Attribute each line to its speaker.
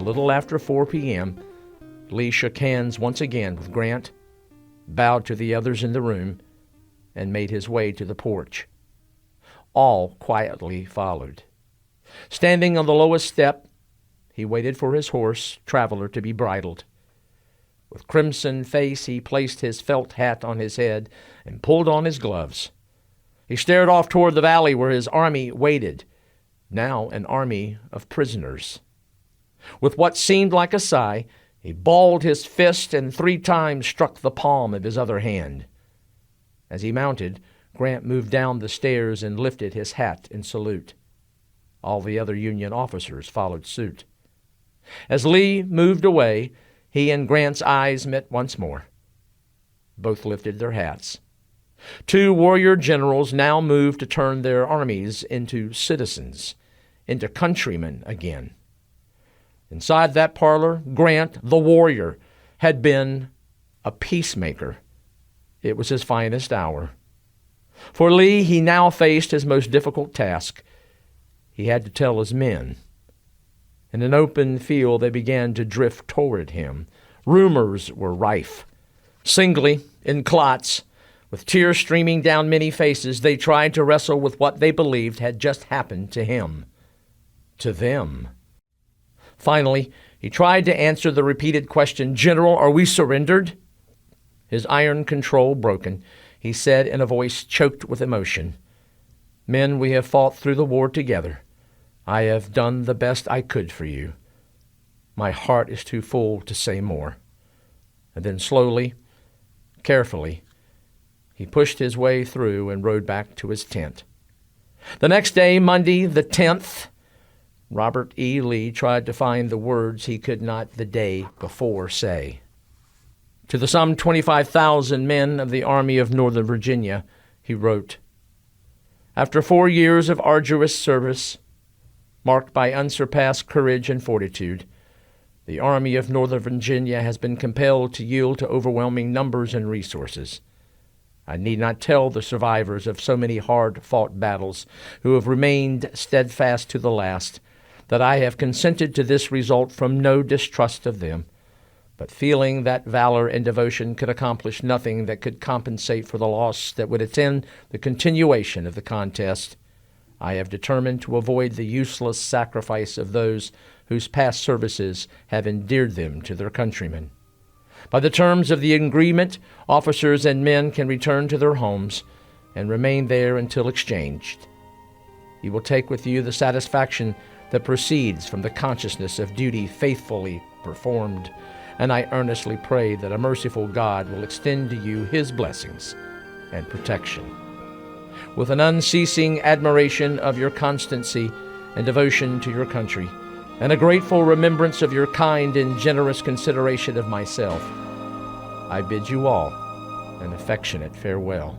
Speaker 1: little after 4 p.m., Lee shook hands once again with Grant, bowed to the others in the room, and made his way to the porch. All quietly followed. Standing on the lowest step, he waited for his horse, Traveler, to be bridled. With crimson face, he placed his felt hat on his head and pulled on his gloves. He stared off toward the valley where his army waited, now an army of prisoners. With what seemed like a sigh, he balled his fist and 3 times struck the palm of his other hand. As he mounted, Grant moved down the stairs and lifted his hat in salute. All the other Union officers followed suit. As Lee moved away, he and Grant's eyes met once more. Both lifted their hats. 2 warrior generals now moved to turn their armies into citizens, into countrymen again. Inside that parlor, Grant, the warrior, had been a peacemaker. It was his finest hour. For Lee, he now faced his most difficult task. He had to tell his men. In an open field, they began to drift toward him. Rumors were rife. Singly, in clots, with tears streaming down many faces, they tried to wrestle with what they believed had just happened to him. To them. Finally, he tried to answer the repeated question, "General, are we surrendered?" His iron control broken, he said in a voice choked with emotion, "Men, we have fought through the war together. I have done the best I could for you. My heart is too full to say more." And then slowly, carefully, he pushed his way through and rode back to his tent. The next day, Monday the 10th, Robert E. Lee tried to find the words he could not the day before say. To the some 25,000 men of the Army of Northern Virginia, he wrote, "After 4 years of arduous service, marked by unsurpassed courage and fortitude, the Army of Northern Virginia has been compelled to yield to overwhelming numbers and resources. I need not tell the survivors of so many hard-fought battles who have remained steadfast to the last that I have consented to this result from no distrust of them, but feeling that valor and devotion could accomplish nothing that could compensate for the loss that would attend the continuation of the contest, I have determined to avoid the useless sacrifice of those whose past services have endeared them to their countrymen. By the terms of the agreement, officers and men can return to their homes and remain there until exchanged. You will take with you the satisfaction that proceeds from the consciousness of duty faithfully performed, and I earnestly pray that a merciful God will extend to you his blessings and protection. With an unceasing admiration of your constancy and devotion to your country, and a grateful remembrance of your kind and generous consideration of myself, I bid you all an affectionate farewell."